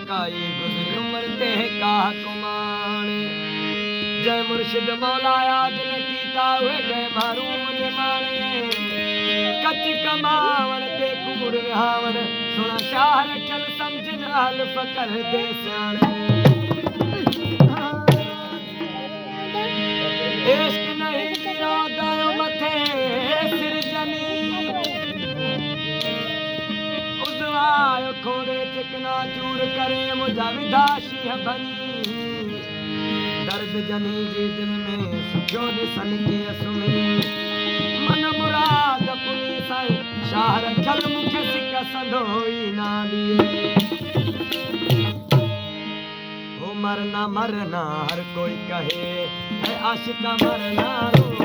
काई गुजर मरते का कुमान जय मुर्शिद मौलाया दिन कीता हुए गए मारून माणे कच कमावन ते कूड़ विहावन सुना शाह रखल समझन हाल फकर दे सियाणे इश्क नहीं रादा मथे सिर जनी उजवायो खोड़े चिकना चूर करे मुझा विदाशी बनी दर्द जनी जी दिल में सुखियो दिसन की असुमी मन मुराद पुनी साई शाह रखल मुखे सिक संदोई ना दिए मरना मरना हर कोई कहे है आशिका मरना रो